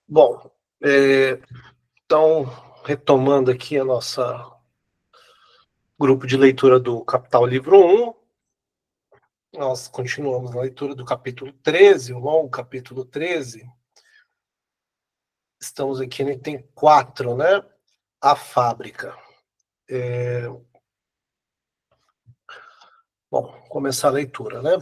Bom, então, retomando aqui a nossa grupo de leitura do Capital Livro 1, nós continuamos a leitura do capítulo 13, o longo capítulo 13. Estamos aqui no item 4, né? A fábrica. Bom, começar a leitura, né?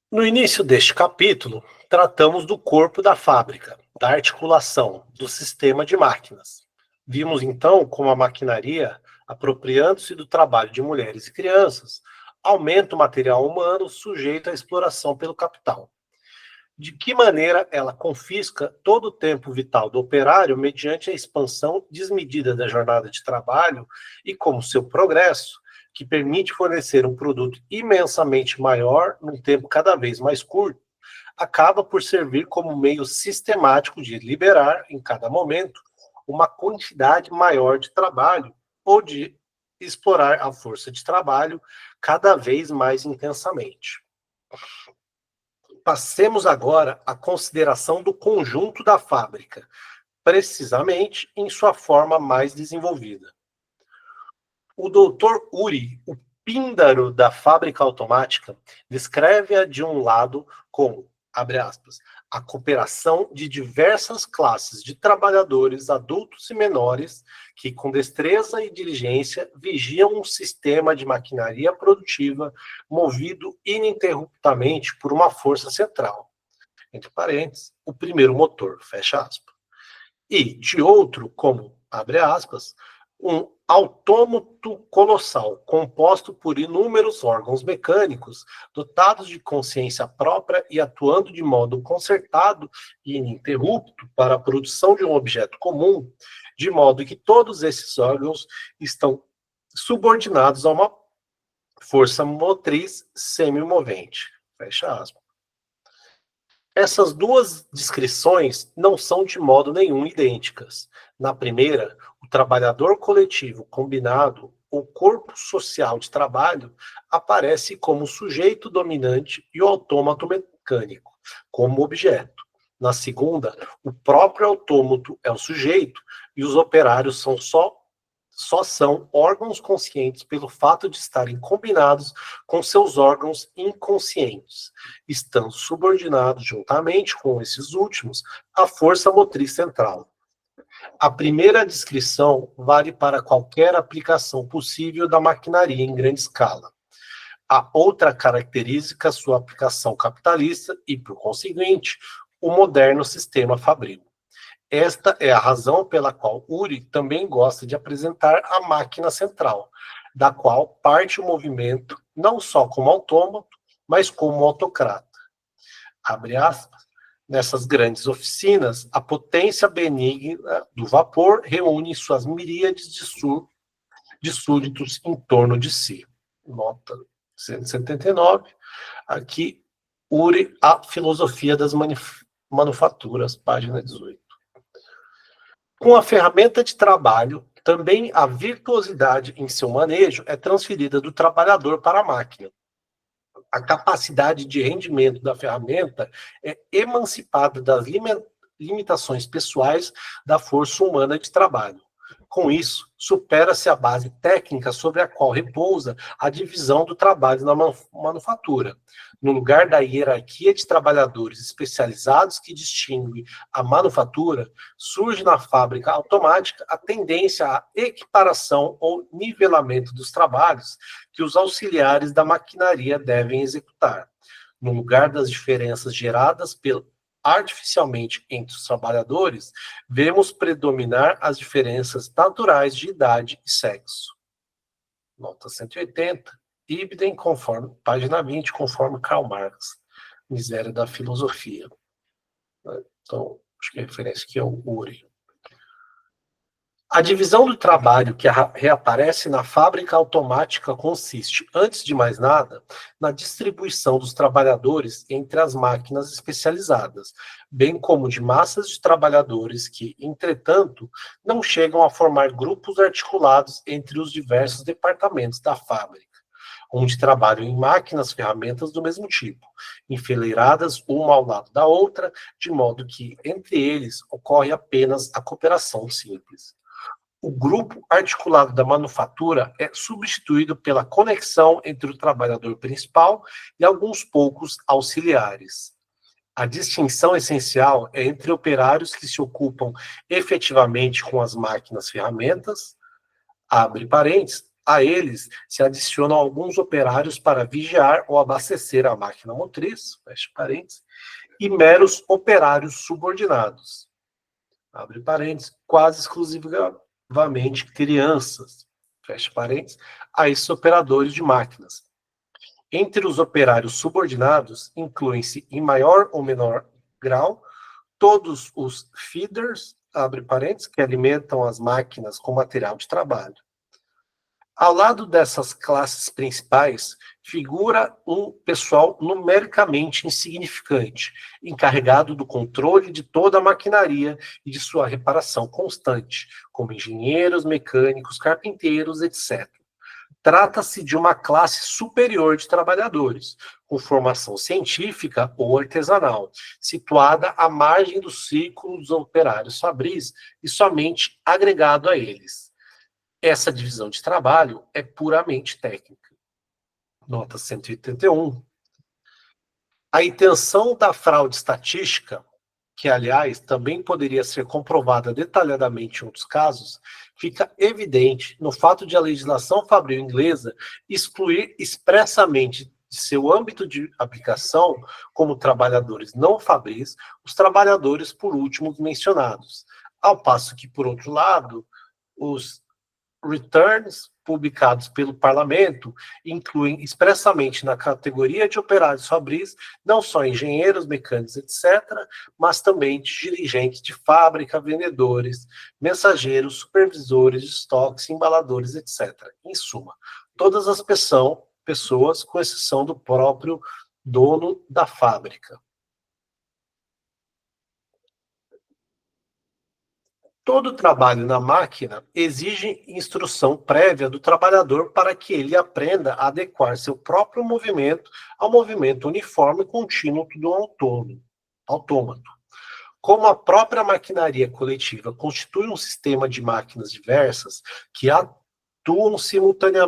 No início deste capítulo, tratamos do corpo da fábrica, da articulação, do sistema de máquinas. Vimos então como a maquinaria, apropriando-se do trabalho de mulheres e crianças, aumenta o material humano sujeito à exploração pelo capital. De que maneira ela confisca todo o tempo vital do operário mediante a expansão desmedida da jornada de trabalho e como seu progresso, que permite fornecer um produto imensamente maior num tempo cada vez mais curto, acaba por servir como meio sistemático de liberar, em cada momento, uma quantidade maior de trabalho ou de explorar a força de trabalho cada vez mais intensamente. Passemos agora à consideração do conjunto da fábrica, precisamente em sua forma mais desenvolvida. O doutor Uri, o píndaro da fábrica automática, descreve-a de um lado como, abre aspas, a cooperação de diversas classes de trabalhadores adultos e menores que, com destreza e diligência, vigiam um sistema de maquinaria produtiva movido ininterruptamente por uma força central, entre parênteses, o primeiro motor, fecha aspas. E, de outro, como, abre aspas, um autômato colossal, composto por inúmeros órgãos mecânicos, dotados de consciência própria e atuando de modo concertado e ininterrupto para a produção de um objeto comum, de modo que todos esses órgãos estão subordinados a uma força motriz semimovente. Fecha aspas. Essas duas descrições não são de modo nenhum idênticas. Na primeira, o trabalhador coletivo combinado, ou corpo social de trabalho, aparece como sujeito dominante e o autômato mecânico, como objeto. Na segunda, o próprio autômato é o sujeito e os operários só são órgãos conscientes pelo fato de estarem combinados com seus órgãos inconscientes, estando subordinados juntamente com esses últimos à força motriz central. A primeira descrição vale para qualquer aplicação possível da maquinaria em grande escala. A outra caracteriza sua aplicação capitalista e, por conseguinte, o moderno sistema fabril. Esta é a razão pela qual Uri também gosta de apresentar a máquina central, da qual parte o movimento não só como autômato, mas como autocrata. Abre aspas. Nessas grandes oficinas, a potência benigna do vapor reúne suas miríades de súditos em torno de si. Nota 179. Aqui, Uri, a filosofia das manufaturas, página 18. Com a ferramenta de trabalho, também a virtuosidade em seu manejo é transferida do trabalhador para a máquina. A capacidade de rendimento da ferramenta é emancipada das limitações pessoais da força humana de trabalho. Com isso, supera-se a base técnica sobre a qual repousa a divisão do trabalho na manufatura. No lugar da hierarquia de trabalhadores especializados que distingue a manufatura, surge na fábrica automática a tendência à equiparação ou nivelamento dos trabalhos que os auxiliares da maquinaria devem executar. No lugar das diferenças geradas artificialmente entre os trabalhadores, vemos predominar as diferenças naturais de idade e sexo. Nota 180, Ibidem, conforme, página 20, conforme Karl Marx, Miséria da Filosofia. Então, acho que a referência aqui é o Uri. A divisão do trabalho que reaparece na fábrica automática consiste, antes de mais nada, na distribuição dos trabalhadores entre as máquinas especializadas, bem como de massas de trabalhadores que, entretanto, não chegam a formar grupos articulados entre os diversos departamentos da fábrica. onde trabalham em máquinas, ferramentas do mesmo tipo, enfileiradas uma ao lado da outra, de modo que, entre eles, ocorre apenas a cooperação simples. O grupo articulado da manufatura é substituído pela conexão entre o trabalhador principal e alguns poucos auxiliares. A distinção essencial é entre operários que se ocupam efetivamente com as máquinas ferramentas, abre parênteses, a eles se adicionam alguns operários para vigiar ou abastecer a máquina motriz, fecha parênteses, e meros operários subordinados, abre parênteses, quase exclusivamente crianças, fecha parênteses, a esses operadores de máquinas. Entre os operários subordinados, incluem-se, em maior ou menor grau, todos os feeders, abre parênteses, que alimentam as máquinas com material de trabalho. Ao lado dessas classes principais, figura um pessoal numericamente insignificante, encarregado do controle de toda a maquinaria e de sua reparação constante, como engenheiros, mecânicos, carpinteiros, etc. Trata-se de uma classe superior de trabalhadores, com formação científica ou artesanal, situada à margem do círculo dos operários fabris e somente agregado a eles. Essa divisão de trabalho é puramente técnica. Nota 181. A intenção da fraude estatística, que, aliás, também poderia ser comprovada detalhadamente em outros casos, fica evidente no fato de a legislação fabril inglesa excluir expressamente de seu âmbito de aplicação, como trabalhadores não fabris, os trabalhadores por últimos mencionados, ao passo que, por outro lado, os returns publicados pelo parlamento incluem expressamente na categoria de operários fabris não só engenheiros, mecânicos, etc., mas também dirigentes de fábrica, vendedores, mensageiros, supervisores de estoques, embaladores, etc. Em suma, todas as pessoas, com exceção do próprio dono da fábrica. Todo trabalho na máquina exige instrução prévia do trabalhador para que ele aprenda a adequar seu próprio movimento ao movimento uniforme e contínuo do autômato. Como a própria maquinaria coletiva constitui um sistema de máquinas diversas que atuam simultânea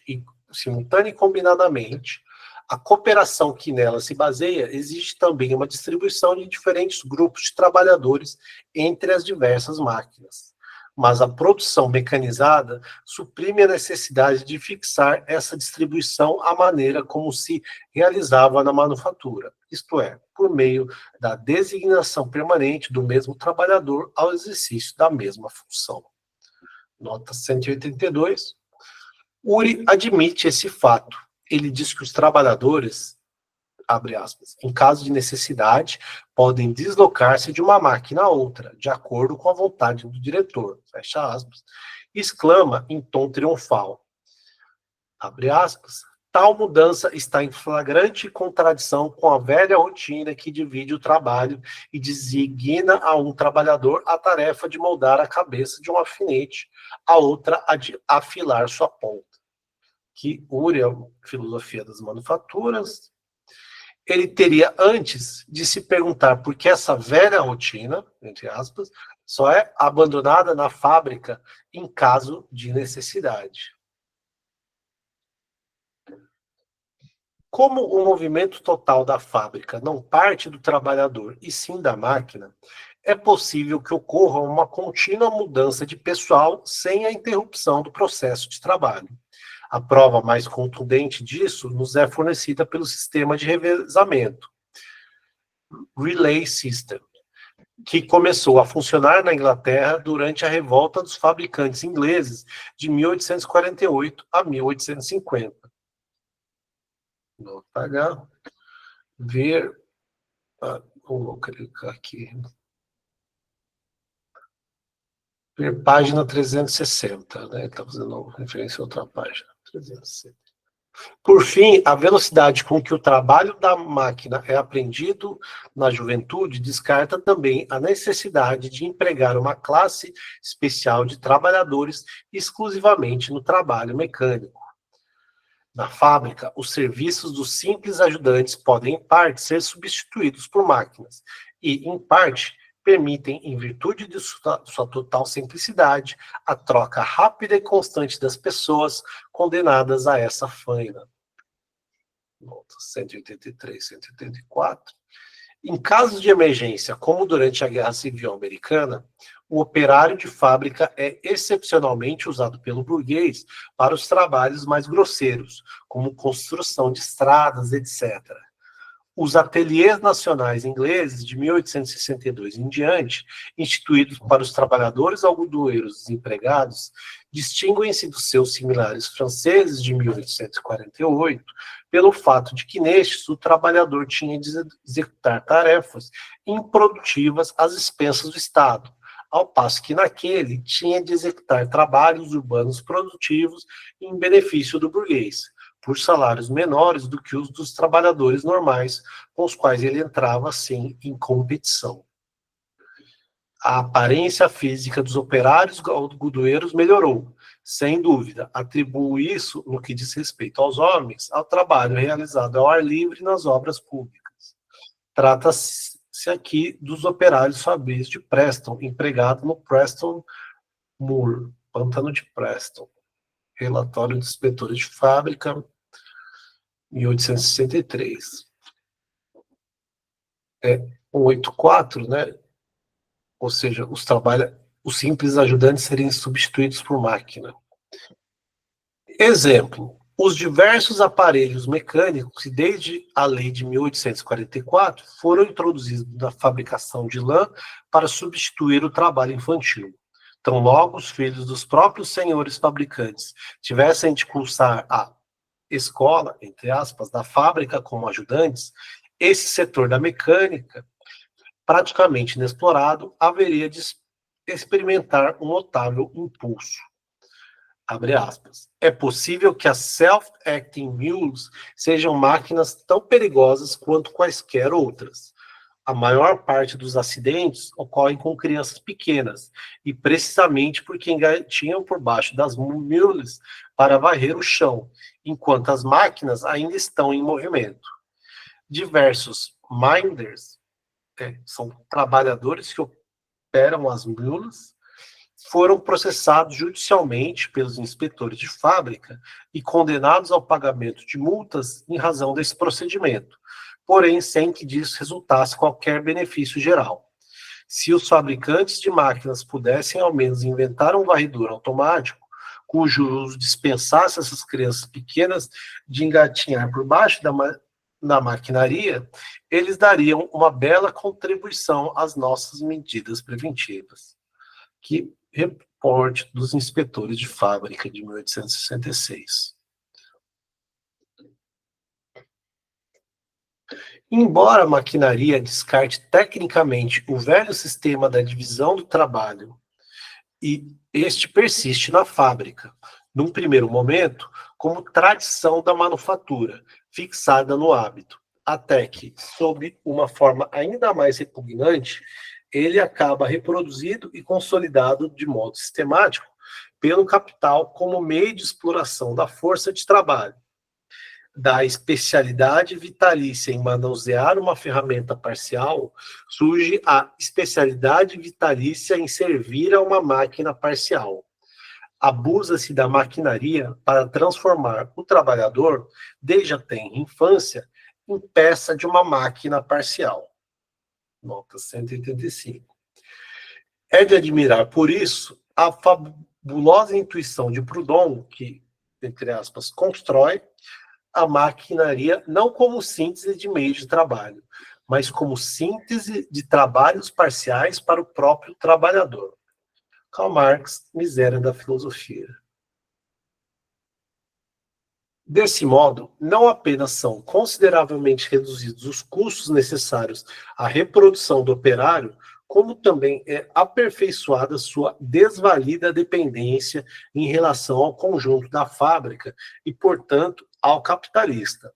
e combinadamente, a cooperação que nela se baseia exige também uma distribuição de diferentes grupos de trabalhadores entre as diversas máquinas. Mas a produção mecanizada suprime a necessidade de fixar essa distribuição à maneira como se realizava na manufatura, isto é, por meio da designação permanente do mesmo trabalhador ao exercício da mesma função. Nota 182. Uri admite esse fato. Ele diz que os trabalhadores, abre aspas, em caso de necessidade, podem deslocar-se de uma máquina a outra, de acordo com a vontade do diretor, fecha aspas, e exclama em tom triunfal, abre aspas, tal mudança está em flagrante contradição com a velha rotina que divide o trabalho e designa a um trabalhador a tarefa de moldar a cabeça de um alfinete, a outra a de afilar sua ponta. Que Uri, a filosofia das manufaturas, ele teria antes de se perguntar por que essa velha rotina, entre aspas, só é abandonada na fábrica em caso de necessidade. Como o movimento total da fábrica não parte do trabalhador e sim da máquina, é possível que ocorra uma contínua mudança de pessoal sem a interrupção do processo de trabalho. A prova mais contundente disso nos é fornecida pelo sistema de revezamento, Relay System, que começou a funcionar na Inglaterra durante a revolta dos fabricantes ingleses de 1848 a 1850. Nota H. Vou clicar aqui. Ver página 360, né? Está fazendo referência a outra página. 360. Por fim, a velocidade com que o trabalho da máquina é aprendido na juventude descarta também a necessidade de empregar uma classe especial de trabalhadores exclusivamente no trabalho mecânico. Na fábrica, os serviços dos simples ajudantes podem, em parte, ser substituídos por máquinas e, em parte, permitem, em virtude de sua total simplicidade, a troca rápida e constante das pessoas condenadas a essa faina. Nota 183, 184. Em casos de emergência, como durante a Guerra Civil Americana, o operário de fábrica é excepcionalmente usado pelo burguês para os trabalhos mais grosseiros, como construção de estradas, etc. Os ateliês nacionais ingleses de 1862 em diante, instituídos para os trabalhadores algodoeiros desempregados, distinguem-se dos seus similares franceses de 1848 pelo fato de que nestes o trabalhador tinha de executar tarefas improdutivas às expensas do Estado, ao passo que naquele tinha de executar trabalhos urbanos produtivos em benefício do burguês, por salários menores do que os dos trabalhadores normais, com os quais ele entrava, assim, em competição. A aparência física dos operários algodoeiros melhorou, sem dúvida. Atribuo isso, no que diz respeito aos homens, ao trabalho realizado ao ar livre nas obras públicas. Trata-se aqui dos operários fabris de Preston, empregado no Preston Moor, Pântano de Preston. Relatório dos inspetores de fábrica, 1863. 184, né? Ou seja, os simples ajudantes seriam substituídos por máquina. Exemplo, os diversos aparelhos mecânicos que desde a lei de 1844 foram introduzidos na fabricação de lã para substituir o trabalho infantil. Então, logo os filhos dos próprios senhores fabricantes tivessem de cursar a escola, entre aspas, da fábrica como ajudantes, esse setor da mecânica, praticamente inexplorado, haveria de experimentar um notável impulso. Abre aspas. É possível que as self-acting mules sejam máquinas tão perigosas quanto quaisquer outras. A maior parte dos acidentes ocorrem com crianças pequenas, e precisamente porque engatinham por baixo das mules para varrer o chão, enquanto as máquinas ainda estão em movimento. Diversos minders, são trabalhadores que operam as mules, foram processados judicialmente pelos inspetores de fábrica e condenados ao pagamento de multas em razão desse procedimento, porém sem que disso resultasse qualquer benefício geral. Se os fabricantes de máquinas pudessem ao menos inventar um varredor automático, cujo uso dispensasse essas crianças pequenas de engatinhar por baixo da maquinaria, eles dariam uma bela contribuição às nossas medidas preventivas. Que reporte dos inspetores de fábrica de 1866. Embora a maquinaria descarte tecnicamente o velho sistema da divisão do trabalho, e este persiste na fábrica, num primeiro momento, como tradição da manufatura, fixada no hábito, até que, sob uma forma ainda mais repugnante, ele acaba reproduzido e consolidado de modo sistemático pelo capital como meio de exploração da força de trabalho, da especialidade vitalícia em manusear uma ferramenta parcial, surge a especialidade vitalícia em servir a uma máquina parcial. Abusa-se da maquinaria para transformar o trabalhador, desde a tenra infância, em peça de uma máquina parcial. Nota 185. É de admirar, por isso, a fabulosa intuição de Proudhon, que, entre aspas, constrói a maquinaria não como síntese de meios de trabalho, mas como síntese de trabalhos parciais para o próprio trabalhador. Karl Marx, Miséria da Filosofia. Desse modo, não apenas são consideravelmente reduzidos os custos necessários à reprodução do operário, como também é aperfeiçoada sua desvalida dependência em relação ao conjunto da fábrica e, portanto, ao capitalista.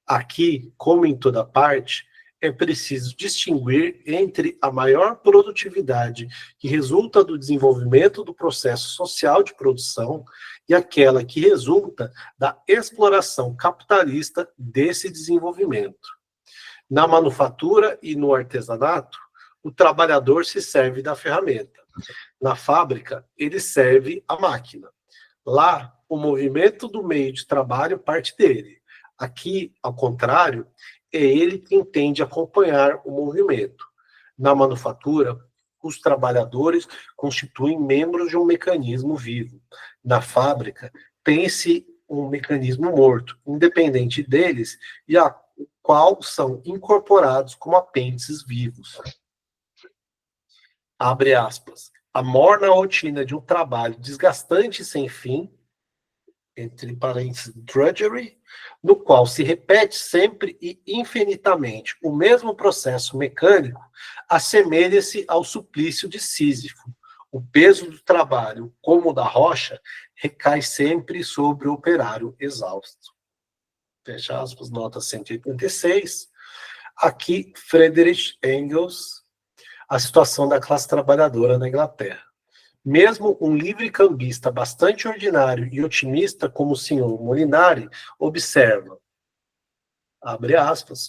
Aqui, como em toda parte, é preciso distinguir entre a maior produtividade que resulta do desenvolvimento do processo social de produção e aquela que resulta da exploração capitalista desse desenvolvimento. Na manufatura e no artesanato, o trabalhador se serve da ferramenta. Na fábrica, ele serve a máquina. Lá, o movimento do meio de trabalho parte dele. Aqui, ao contrário, é ele quem tende a acompanhar o movimento. Na manufatura, os trabalhadores constituem membros de um mecanismo vivo. Na fábrica, tem-se um mecanismo morto, independente deles, e a qual são incorporados como apêndices vivos. Abre aspas. A morna rotina de um trabalho desgastante e sem fim, entre parênteses, drudgery, no qual se repete sempre e infinitamente o mesmo processo mecânico, assemelha-se ao suplício de Sísifo. O peso do trabalho, como o da rocha, recai sempre sobre o operário exausto. Fecha aspas, nota 186. Aqui, Friedrich Engels, a situação da classe trabalhadora na Inglaterra. Mesmo um livre-cambista bastante ordinário e otimista como o senhor Molinari observa, abre aspas,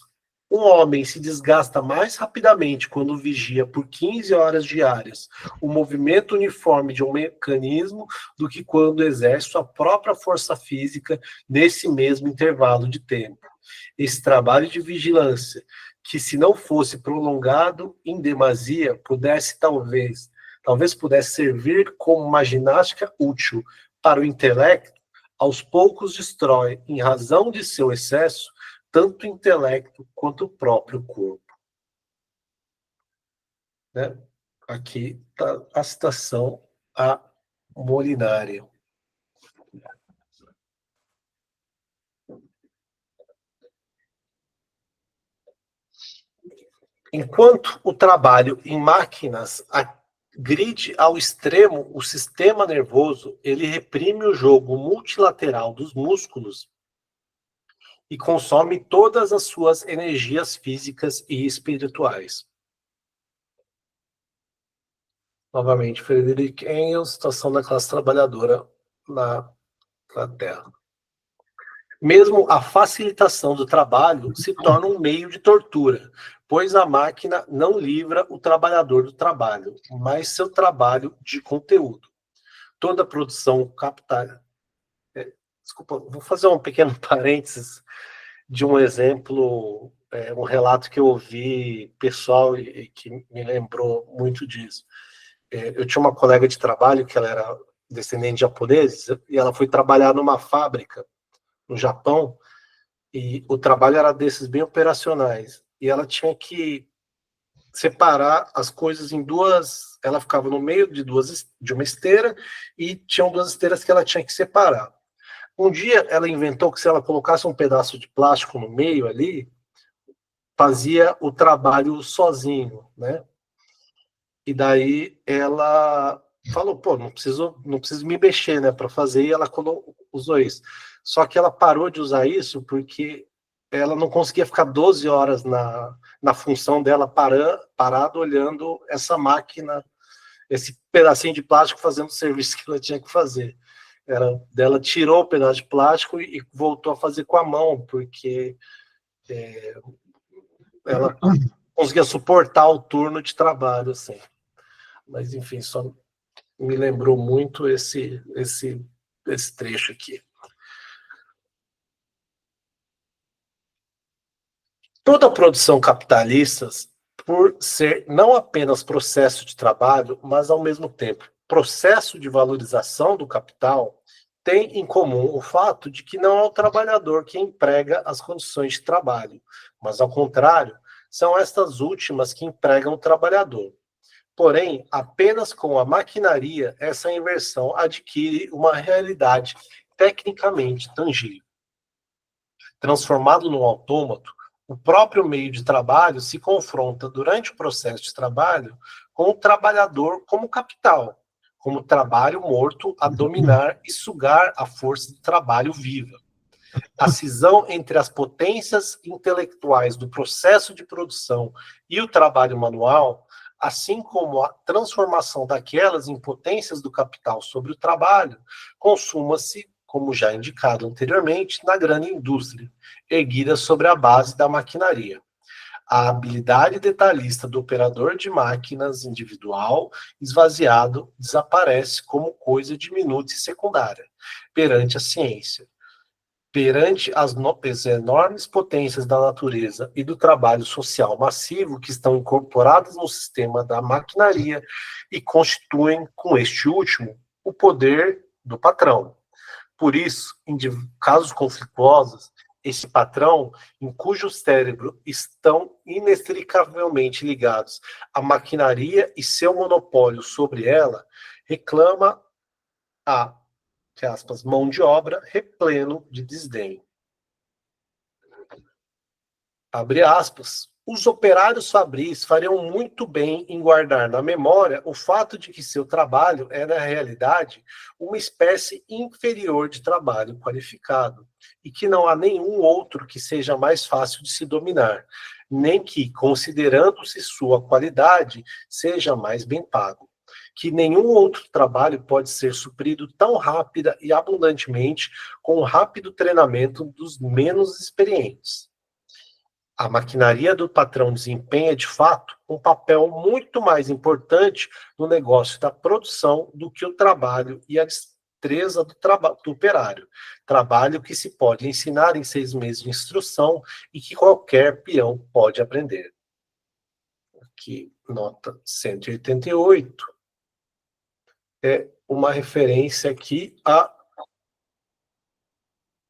um homem se desgasta mais rapidamente quando vigia por 15 horas diárias o movimento uniforme de um mecanismo do que quando exerce sua própria força física nesse mesmo intervalo de tempo. Esse trabalho de vigilância, que se não fosse prolongado em demasia, talvez pudesse servir como uma ginástica útil para o intelecto, aos poucos destrói, em razão de seu excesso, tanto o intelecto quanto o próprio corpo. Né? Aqui está a citação a Molinari. Enquanto o trabalho em máquinas agride ao extremo o sistema nervoso, ele reprime o jogo multilateral dos músculos e consome todas as suas energias físicas e espirituais. Novamente, Friedrich Engels, situação da classe trabalhadora na Inglaterra. Mesmo a facilitação do trabalho se torna um meio de tortura, pois a máquina não livra o trabalhador do trabalho, mas seu trabalho de conteúdo. Toda produção capital... Desculpa, vou fazer um pequeno parênteses de um exemplo, um relato que eu ouvi pessoal e que me lembrou muito disso. Eu tinha uma colega de trabalho que ela era descendente de japoneses e ela foi trabalhar numa fábrica no Japão e o trabalho era desses bem operacionais e ela tinha que separar as coisas em duas, ela ficava no meio de uma esteira e tinham duas esteiras que ela tinha que separar. Um dia ela inventou que se ela colocasse um pedaço de plástico no meio ali, fazia o trabalho sozinho, né? E daí ela falou, pô, não preciso me mexer, né, para fazer, e ela usou isso. Só que ela parou de usar isso porque ela não conseguia ficar 12 horas na função dela parado olhando essa máquina, esse pedacinho de plástico fazendo o serviço que ela tinha que fazer. Ela tirou o pedaço de plástico e voltou a fazer com a mão, porque ela conseguia suportar o turno de trabalho, assim. Mas, enfim, só me lembrou muito esse trecho aqui. Toda a produção capitalista, por ser não apenas processo de trabalho, mas, ao mesmo tempo, processo de valorização do capital, tem em comum o fato de que não é o trabalhador que emprega as condições de trabalho, mas, ao contrário, são estas últimas que empregam o trabalhador. Porém, apenas com a maquinaria, essa inversão adquire uma realidade tecnicamente tangível. Transformado num autômato, o próprio meio de trabalho se confronta durante o processo de trabalho com o trabalhador como capital, como trabalho morto a dominar e sugar a força de trabalho viva. A cisão entre as potências intelectuais do processo de produção e o trabalho manual, assim como a transformação daquelas em potências do capital sobre o trabalho, consuma-se, como já indicado anteriormente, na grande indústria, erguida sobre a base da maquinaria. A habilidade detalhista do operador de máquinas individual, esvaziado, desaparece como coisa diminuta e secundária perante a ciência. Perante as enormes potências da natureza e do trabalho social massivo que estão incorporadas no sistema da maquinaria e constituem, com este último, o poder do patrão. Por isso, em casos conflituosos, esse patrão, em cujo cérebro estão inextricavelmente ligados à maquinaria e seu monopólio sobre ela, reclama a, que aspas, mão de obra repleno de desdém. Abre aspas. Os operários fabris fariam muito bem em guardar na memória o fato de que seu trabalho é, na realidade, uma espécie inferior de trabalho qualificado, e que não há nenhum outro que seja mais fácil de se dominar, nem que, considerando-se sua qualidade, seja mais bem pago. Que nenhum outro trabalho pode ser suprido tão rápida e abundantemente com o rápido treinamento dos menos experientes. A maquinaria do patrão desempenha, de fato, um papel muito mais importante no negócio da produção do que o trabalho e a destreza do operário. Trabalho que se pode ensinar em 6 meses de instrução e que qualquer peão pode aprender. Aqui, nota 188. É uma referência aqui a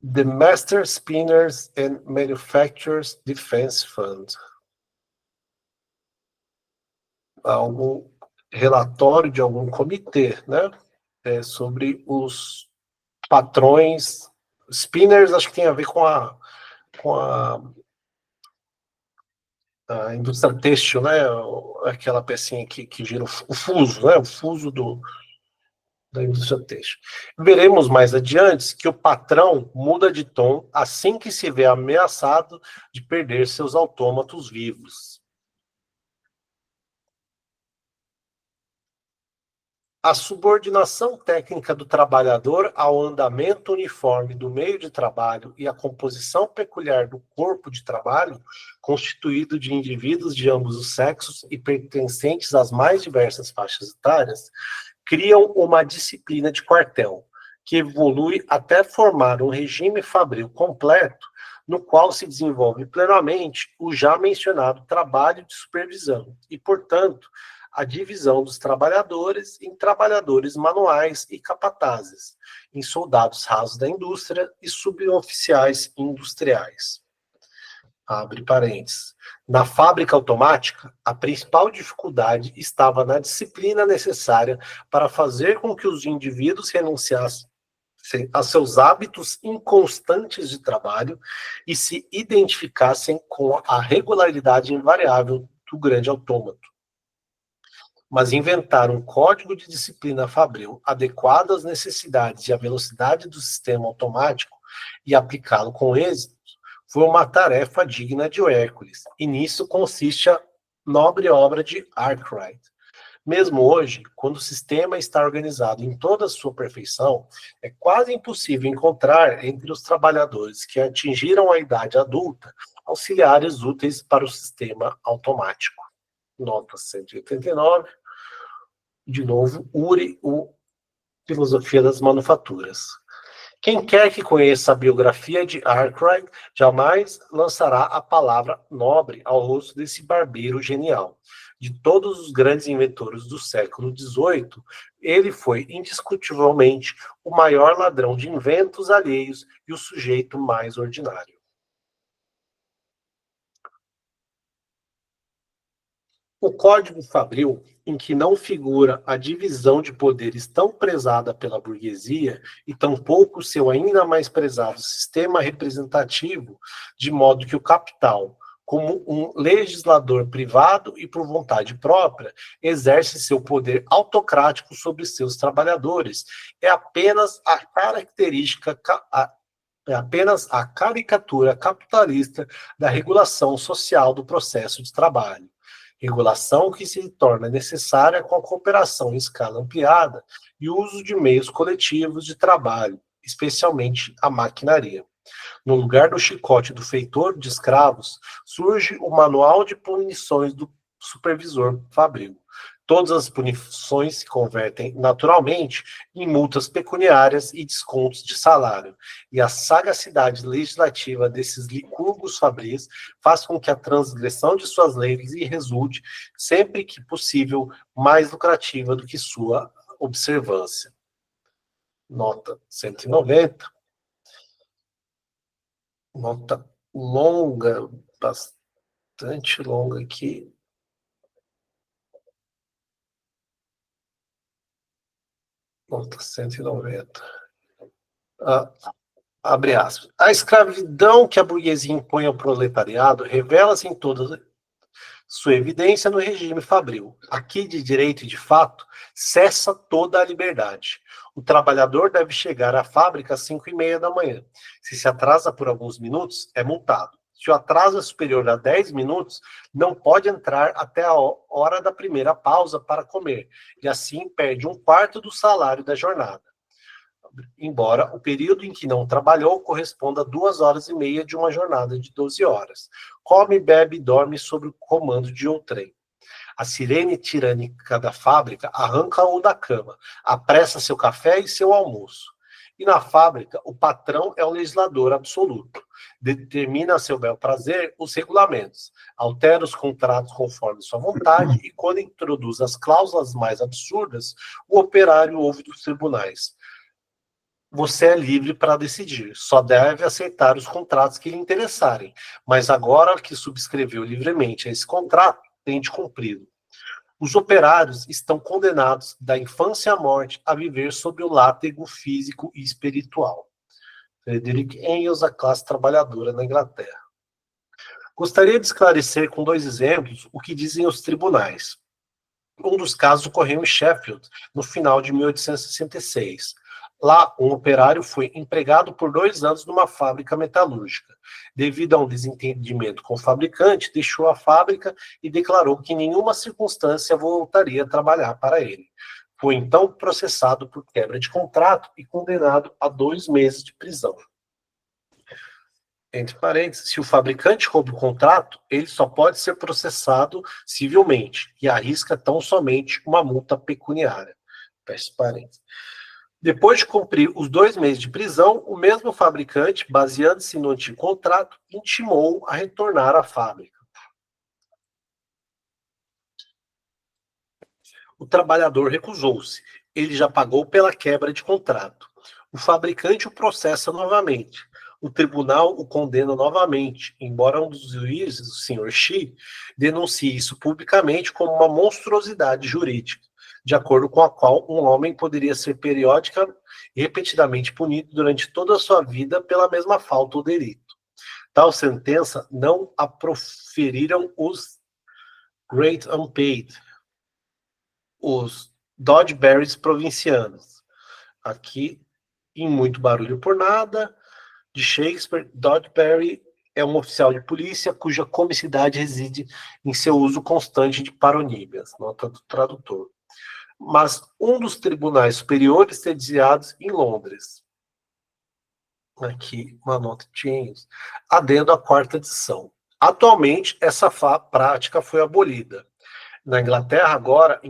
The Master Spinners and Manufacturers Defense Fund. Algum relatório de algum comitê, né? Sobre os patrões. Spinners, acho que tem a ver com a indústria têxtil, né? Aquela pecinha que gira o fuso, né? O fuso da indústria têxtil. Veremos mais adiante que o patrão muda de tom assim que se vê ameaçado de perder seus autômatos vivos. A subordinação técnica do trabalhador ao andamento uniforme do meio de trabalho e a composição peculiar do corpo de trabalho, constituído de indivíduos de ambos os sexos e pertencentes às mais diversas faixas etárias, criam uma disciplina de quartel, que evolui até formar um regime fabril completo, no qual se desenvolve plenamente o já mencionado trabalho de supervisão e, portanto, a divisão dos trabalhadores em trabalhadores manuais e capatazes, em soldados rasos da indústria e suboficiais industriais. Abre parênteses. Na fábrica automática, a principal dificuldade estava na disciplina necessária para fazer com que os indivíduos renunciassem a seus hábitos inconstantes de trabalho e se identificassem com a regularidade invariável do grande autômato. Mas inventar um código de disciplina fabril adequado às necessidades e à velocidade do sistema automático e aplicá-lo com êxito foi uma tarefa digna de Hércules, e nisso consiste a nobre obra de Arkwright. Mesmo hoje, quando o sistema está organizado em toda a sua perfeição, é quase impossível encontrar entre os trabalhadores que atingiram a idade adulta auxiliares úteis para o sistema automático. Nota 189. De novo, Uri, o Filosofia das Manufaturas. Quem quer que conheça a biografia de Arkwright jamais lançará a palavra nobre ao rosto desse barbeiro genial. De todos os grandes inventores do século XVIII, ele foi indiscutivelmente o maior ladrão de inventos alheios e o sujeito mais ordinário. O Código Fabril, em que não figura a divisão de poderes tão prezada pela burguesia e tampouco o seu ainda mais prezado sistema representativo, de modo que o capital, como um legislador privado e por vontade própria, exerce seu poder autocrático sobre seus trabalhadores, é apenas a característica É apenas a caricatura capitalista da regulação social do processo de trabalho. Regulação que se torna necessária com a cooperação em escala ampliada e o uso de meios coletivos de trabalho, especialmente a maquinaria. No lugar do chicote do feitor de escravos, surge o manual de punições do supervisor fabril. Todas as punições se convertem naturalmente em multas pecuniárias e descontos de salário. E a sagacidade legislativa desses licurgos fabris faz com que a transgressão de suas leis lhe resulte, sempre que possível, mais lucrativa do que sua observância. Nota 190. Nota longa, bastante longa aqui. Nota 190. Abre aspas. A escravidão que a burguesia impõe ao proletariado revela-se em toda sua evidência no regime fabril. Aqui, de direito e de fato, cessa toda a liberdade. O trabalhador deve chegar à fábrica às 5:30 da manhã. Se atrasa por alguns minutos, é multado. Se o atraso é superior a 10 minutos, não pode entrar até a hora da primeira pausa para comer, e assim perde 1/4 do salário da jornada. Embora o período em que não trabalhou corresponda a 2 horas e meia de uma jornada de 12 horas. Come, bebe e dorme sob o comando de outrem. A sirene tirânica da fábrica arranca-o da cama, apressa seu café e seu almoço. E na fábrica, o patrão é o legislador absoluto. Determina a seu bel prazer os regulamentos, altera os contratos conforme sua vontade e, quando introduz as cláusulas mais absurdas, o operário ouve dos tribunais. Você é livre para decidir, só deve aceitar os contratos que lhe interessarem, mas agora que subscreveu livremente esse contrato, tem de cumpri-lo. Os operários estão condenados da infância à morte a viver sob o látego físico e espiritual. Frederick Engels, A Classe Trabalhadora na Inglaterra. Gostaria de esclarecer com 2 exemplos o que dizem os tribunais. Um dos casos ocorreu em Sheffield, no final de 1866. Lá, um operário foi empregado por 2 anos numa fábrica metalúrgica. Devido a um desentendimento com o fabricante, deixou a fábrica e declarou que em nenhuma circunstância voltaria a trabalhar para ele. Foi então processado por quebra de contrato e condenado a 2 meses de prisão. Entre parênteses, se o fabricante rouba o contrato, ele só pode ser processado civilmente e arrisca tão somente uma multa pecuniária. Fecha parênteses. Depois de cumprir os 2 meses de prisão, o mesmo fabricante, baseando-se no antigo contrato, intimou a retornar à fábrica. O trabalhador recusou-se. Ele já pagou pela quebra de contrato. O fabricante o processa novamente. O tribunal o condena novamente, embora um dos juízes, o Sr. Xi, denuncie isso publicamente como uma monstruosidade jurídica, de acordo com a qual um homem poderia ser periódica e repetidamente punido durante toda a sua vida pela mesma falta ou delito. Tal sentença não a proferiram os Great Unpaid, os Dodgeberries provincianos. Aqui, em Muito Barulho por Nada, de Shakespeare, Dodgeberry é um oficial de polícia cuja comicidade reside em seu uso constante de paronímias, nota do tradutor. Mas um dos tribunais superiores sediados em Londres. Aqui, uma nota de James. Adendo à 4ª edição. Atualmente, essa prática foi abolida. Na Inglaterra, agora,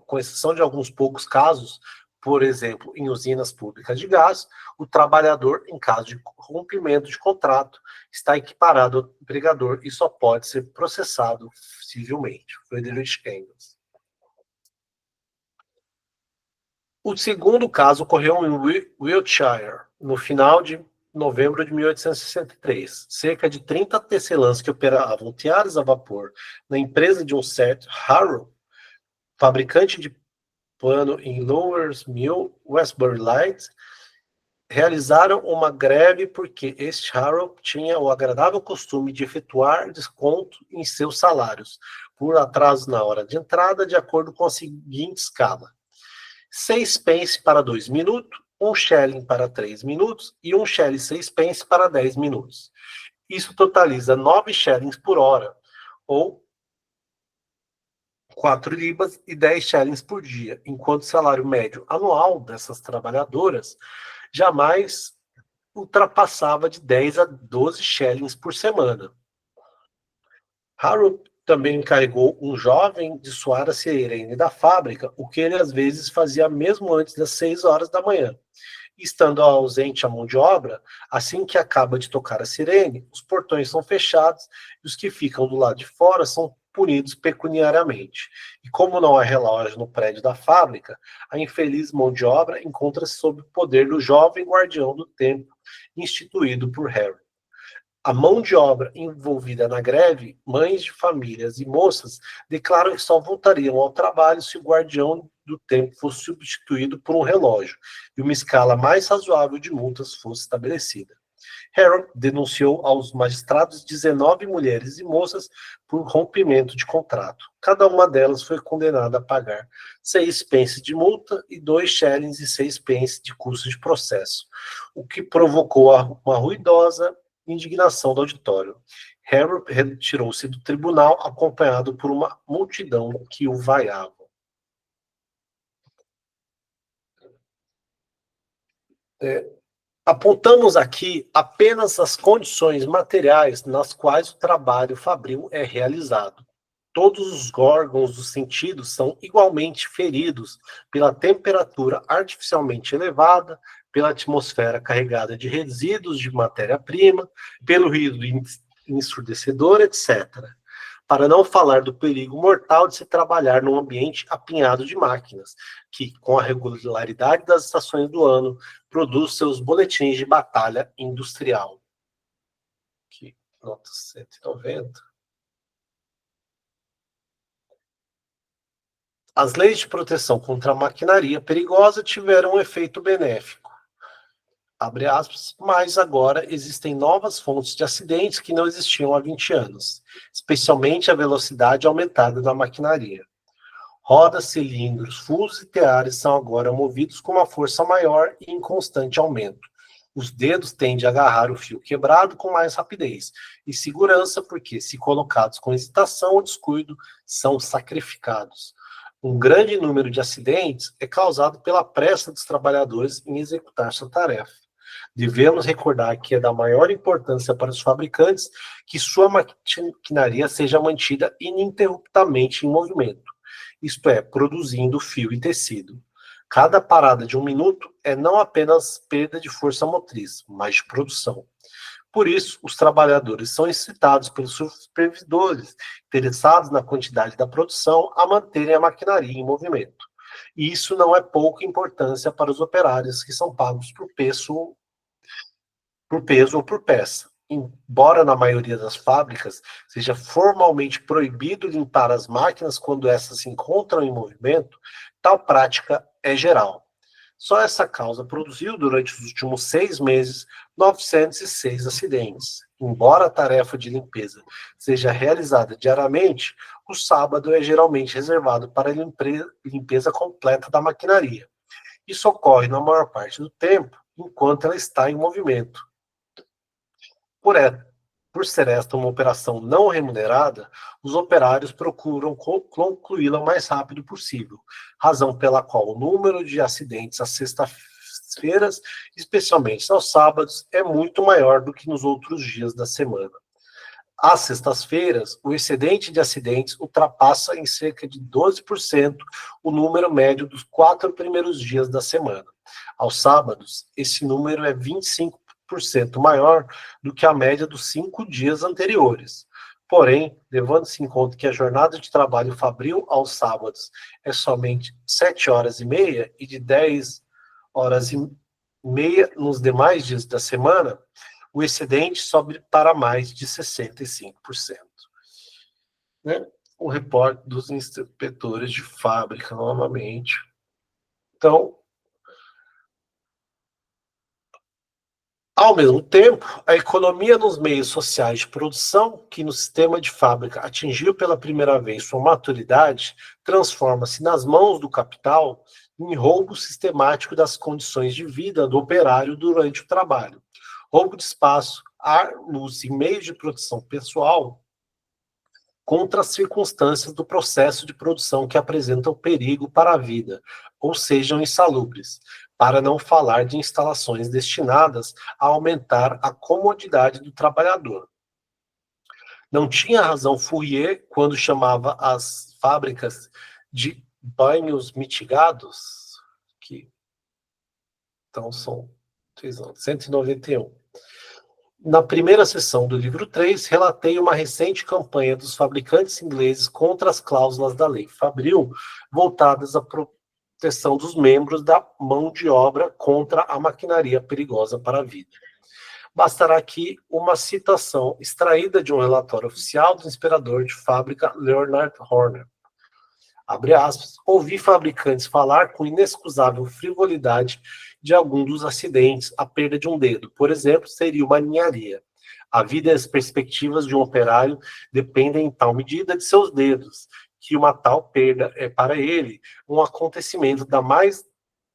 com exceção de alguns poucos casos, por exemplo, em usinas públicas de gás, o trabalhador, em caso de rompimento de contrato, está equiparado ao empregador e só pode ser processado civilmente. Frederick Engels. O segundo caso ocorreu em Wiltshire, no final de novembro de 1863. Cerca de 30 tecelãs que operavam teares a vapor na empresa de um certo Harrow, fabricante de pano em Lowers Mill, Westbury Light, realizaram uma greve porque este Harrow tinha o agradável costume de efetuar desconto em seus salários, por atraso na hora de entrada, de acordo com a seguinte escala: 6 pence para 2 minutos um shilling para 3 minutos e um shilling 6 pence para 10 minutos. Isso totaliza 9 shillings por hora, ou 4 libras e 10 shillings por dia, enquanto o salário médio anual dessas trabalhadoras jamais ultrapassava de 10 a 12 shillings por semana. Harold também encarregou um jovem de soar a sirene da fábrica, o que ele às vezes fazia mesmo antes das 6 horas da manhã. Estando ausente a mão de obra, assim que acaba de tocar a sirene, os portões são fechados e os que ficam do lado de fora são punidos pecuniariamente. E como não há relógio no prédio da fábrica, a infeliz mão de obra encontra-se sob o poder do jovem guardião do tempo instituído por Harry. A mão de obra envolvida na greve, mães de famílias e moças, declaram que só voltariam ao trabalho se o guardião do tempo fosse substituído por um relógio e uma escala mais razoável de multas fosse estabelecida. Harold denunciou aos magistrados 19 mulheres e moças por rompimento de contrato. Cada uma delas foi condenada a pagar 6 pence de multa e 2 shillings e 6 pence de custo de processo, o que provocou uma ruidosa indignação do auditório. Harold retirou-se do tribunal acompanhado por uma multidão que o vaiava. Apontamos aqui apenas as condições materiais nas quais o trabalho fabril é realizado. Todos os órgãos dos sentidos são igualmente feridos pela temperatura artificialmente elevada, pela atmosfera carregada de resíduos de matéria-prima, pelo ruído ensurdecedor, etc. Para não falar do perigo mortal de se trabalhar num ambiente apinhado de máquinas, que, com a regularidade das estações do ano, produz seus boletins de batalha industrial. Aqui, nota 190. As leis de proteção contra a maquinaria perigosa tiveram um efeito benéfico, abre aspas, mas agora existem novas fontes de acidentes que não existiam há 20 anos, especialmente a velocidade aumentada da maquinaria. Rodas, cilindros, fusos e teares são agora movidos com uma força maior e em constante aumento. Os dedos tendem a agarrar o fio quebrado com mais rapidez e segurança, porque, se colocados com hesitação ou descuido, são sacrificados. Um grande número de acidentes é causado pela pressa dos trabalhadores em executar sua tarefa. Devemos recordar que é da maior importância para os fabricantes que sua maquinaria seja mantida ininterruptamente em movimento, isto é, produzindo fio e tecido. Cada parada de 1 minuto é não apenas perda de força motriz, mas de produção. Por isso, os trabalhadores são incitados pelos supervisores interessados na quantidade da produção a manterem a maquinaria em movimento. E isso não é pouca importância para os operários que são pagos por peso ou por peça. Embora na maioria das fábricas seja formalmente proibido limpar as máquinas quando essas se encontram em movimento, tal prática é geral. Só essa causa produziu, durante os últimos 6 meses, 906 acidentes. Embora a tarefa de limpeza seja realizada diariamente, o sábado é geralmente reservado para a limpeza completa da maquinaria. Isso ocorre na maior parte do tempo, enquanto ela está em movimento. Por ser esta uma operação não remunerada, os operários procuram concluí-la o mais rápido possível, razão pela qual o número de acidentes às sextas-feiras, especialmente aos sábados, é muito maior do que nos outros dias da semana. Às sextas-feiras, o excedente de acidentes ultrapassa em cerca de 12% o número médio dos 4 primeiros dias da semana. Aos sábados, esse número é 25% maior do que a média dos 5 dias anteriores. Porém, levando-se em conta que a jornada de trabalho fabril aos sábados é somente 7 horas e meia e de 10 horas e meia nos demais dias da semana, o excedente sobe para mais de 65%. Né? O repórter dos inspetores de fábrica, novamente. Então, ao mesmo tempo, a economia nos meios sociais de produção, que no sistema de fábrica atingiu pela primeira vez sua maturidade, transforma-se nas mãos do capital em roubo sistemático das condições de vida do operário durante o trabalho, roubo de espaço, ar, luz e meios de proteção pessoal contra as circunstâncias do processo de produção que apresentam perigo para a vida, ou sejam insalubres, para não falar de instalações destinadas a aumentar a comodidade do trabalhador. Não tinha razão Fourier quando chamava as fábricas de banhos mitigados, que então são 191. Na primeira sessão do livro 3, relatei uma recente campanha dos fabricantes ingleses contra as cláusulas da lei Fabril, voltadas à proteção dos membros da mão de obra contra a maquinaria perigosa para a vida. Bastará aqui uma citação extraída de um relatório oficial do inspirador de fábrica Leonard Horner. Abre aspas, ouvi fabricantes falar com inexcusável frivolidade de algum dos acidentes, a perda de um dedo, por exemplo, seria uma ninharia. A vida e as perspectivas de um operário dependem em tal medida de seus dedos, que uma tal perda é para ele um acontecimento da mais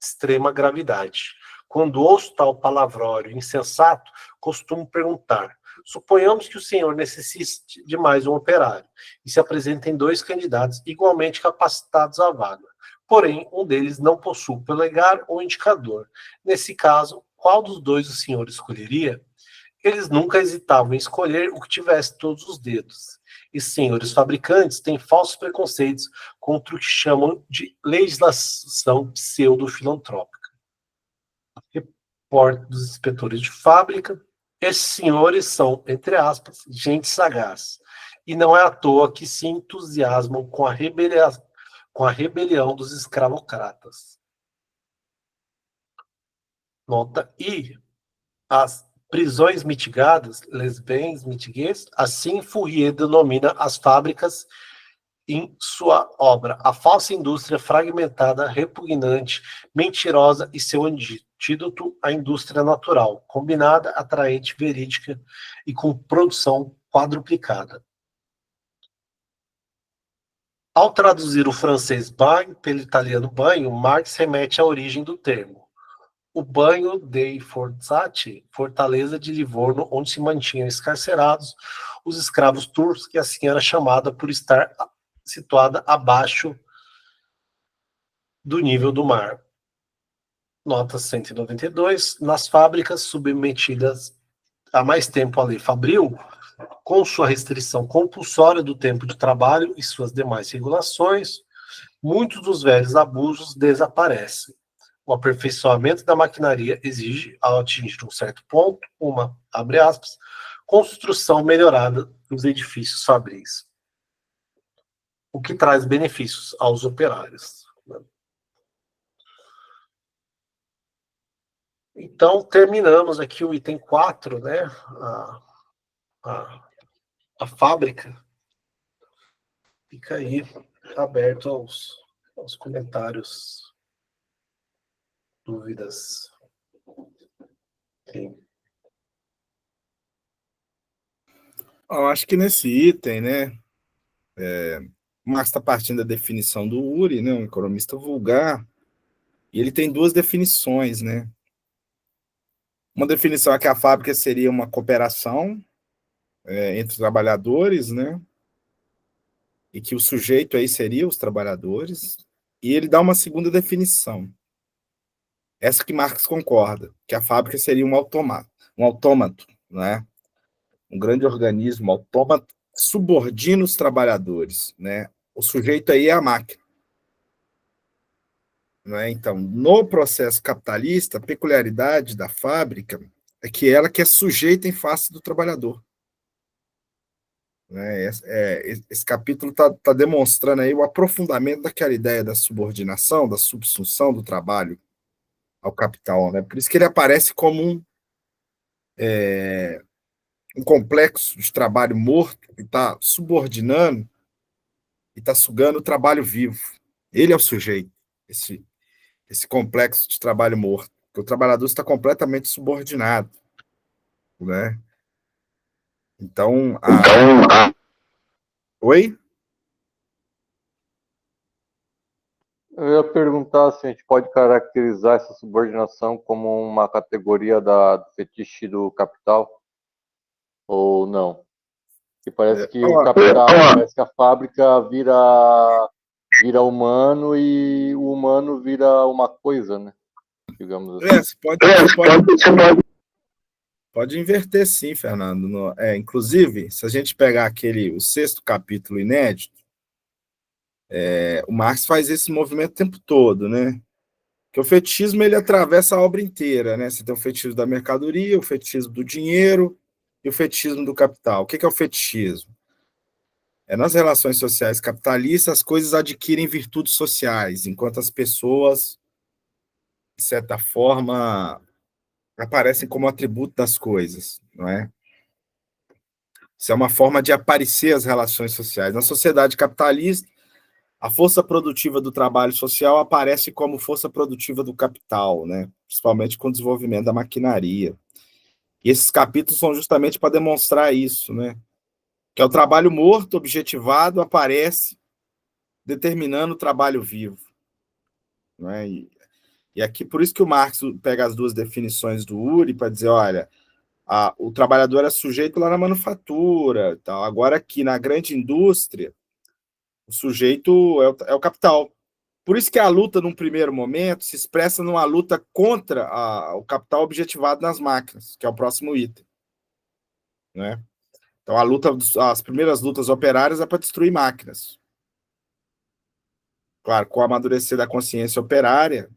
extrema gravidade. Quando ouço tal palavrório insensato, costumo perguntar: suponhamos que o senhor necessite de mais um operário e se apresentem dois candidatos igualmente capacitados à vaga. Porém, um deles não possui o polegar ou indicador. Nesse caso, qual dos dois o senhor escolheria? Eles nunca hesitavam em escolher o que tivesse todos os dedos. E senhores fabricantes têm falsos preconceitos contra o que chamam de legislação pseudo-filantrópica. Repórter dos inspetores de fábrica. Esses senhores são, entre aspas, gente sagaz. E não é à toa que se entusiasmam com a rebelião dos escravocratas. Nota I. As prisões mitigadas, les bains mitigués, assim Fourier denomina as fábricas em sua obra, a falsa indústria fragmentada, repugnante, mentirosa e seu antídoto, a indústria natural, combinada, atraente, verídica e com produção quadruplicada. Ao traduzir o francês bain pelo italiano banho, Marx remete à origem do termo. O banho dei Forzati, fortaleza de Livorno, onde se mantinham escarcerados os escravos turcos, que assim era chamada por estar situada abaixo do nível do mar. Nota 192. Nas fábricas submetidas há mais tempo à lei Fabril, com sua restrição compulsória do tempo de trabalho e suas demais regulações, muitos dos velhos abusos desaparecem. O aperfeiçoamento da maquinaria exige, ao atingir um certo ponto, uma, abre aspas, construção melhorada dos edifícios fabris, o que traz benefícios aos operários. Então, terminamos aqui o item 4, né? A fábrica. Fica aí aberto aos comentários, dúvidas. Sim. Eu acho que nesse item, né, o Marx está partindo da definição do Uri, né, um economista vulgar, e ele tem duas definições, né? Uma definição é que a fábrica seria uma cooperação entre trabalhadores, né? E que o sujeito aí seria os trabalhadores. E ele dá uma segunda definição. Essa que Marx concorda, que a fábrica seria um autômato, né? Um grande organismo autômato que subordina os trabalhadores, né? O sujeito aí é a máquina. Né? Então, no processo capitalista, a peculiaridade da fábrica é que ela que é sujeita em face do trabalhador. Né? Esse capítulo está demonstrando aí o aprofundamento daquela ideia da subordinação, da subsunção do trabalho ao capital. Né? Por isso que ele aparece como um complexo de trabalho morto que está subordinando e está sugando o trabalho vivo. Ele é o sujeito, esse complexo de trabalho morto. Porque o trabalhador está completamente subordinado. Né? Então, Oi? Eu ia perguntar se a gente pode caracterizar essa subordinação como uma categoria do fetiche do capital ou não. Que parece que o capital, parece que a fábrica vira humano e o humano vira uma coisa, né? Digamos assim. Você pode inverter sim, Fernando. Inclusive, se a gente pegar o sexto capítulo inédito, o Marx faz esse movimento o tempo todo, né? Que o fetichismo ele atravessa a obra inteira, né? Você tem o fetichismo da mercadoria, o fetichismo do dinheiro e o fetichismo do capital. O que é o fetichismo? Nas relações sociais capitalistas, as coisas adquirem virtudes sociais, enquanto as pessoas, de certa forma, aparecem como atributo das coisas, não é? Isso é uma forma de aparecer as relações sociais. Na sociedade capitalista, a força produtiva do trabalho social aparece como força produtiva do capital, né? Principalmente com o desenvolvimento da maquinaria. E esses capítulos são justamente para demonstrar isso, né? Que é o trabalho morto, objetivado, aparece determinando o trabalho vivo. Né? E aqui, por isso que o Marx pega as duas definições do Uri para dizer, olha, o trabalhador é sujeito lá na manufatura, tal. Agora aqui na grande indústria, o sujeito é o capital. Por isso que a luta, num primeiro momento, se expressa numa luta contra o capital objetivado nas máquinas, que é o próximo item. Né? Então, as primeiras lutas operárias é para destruir máquinas. Claro, com o amadurecer da consciência operária,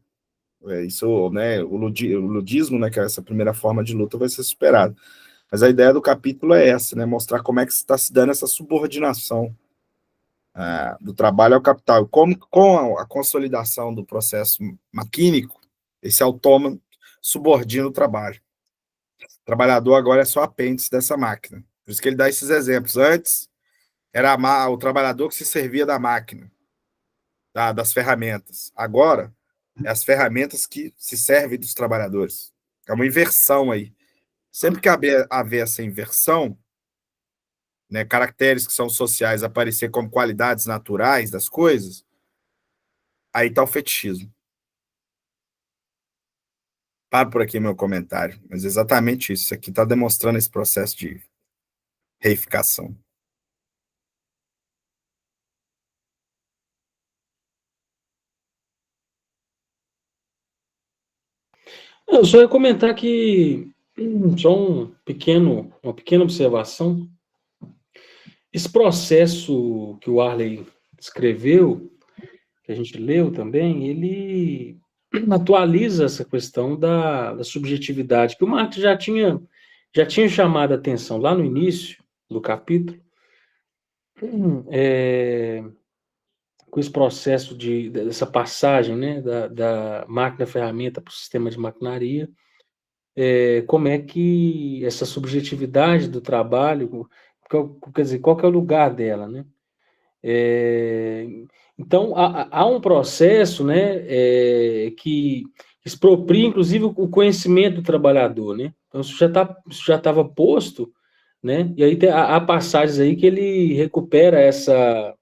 isso, né, o ludismo, né, que é essa primeira forma de luta, vai ser superado. Mas a ideia do capítulo é essa, né, mostrar como é que está se dando essa subordinação do trabalho ao capital. Como, com a consolidação do processo maquínico, esse autômato subordina o trabalho. O trabalhador agora é só apêndice dessa máquina. Por isso que ele dá esses exemplos. Antes, era o trabalhador que se servia da máquina, das ferramentas. Agora, é as ferramentas que se servem dos trabalhadores. É uma inversão aí. Sempre que haver essa inversão, né, caracteres que são sociais aparecer como qualidades naturais das coisas, aí está o fetichismo. Paro por aqui meu comentário, mas exatamente isso. Isso aqui está demonstrando esse processo de reificação. Eu só ia comentar que, só uma pequena observação, esse processo que o Arley escreveu, que a gente leu também, ele atualiza essa questão da subjetividade, que o Marx já tinha chamado a atenção lá no início do capítulo, com esse processo dessa passagem, né, da máquina-ferramenta para o sistema de maquinaria, como é que essa subjetividade do trabalho, quer dizer, qual que é o lugar dela, né? Então, há um processo, né, que expropria, inclusive, o conhecimento do trabalhador, né? Então, isso já estava posto, né? E aí há passagens aí que ele recupera essa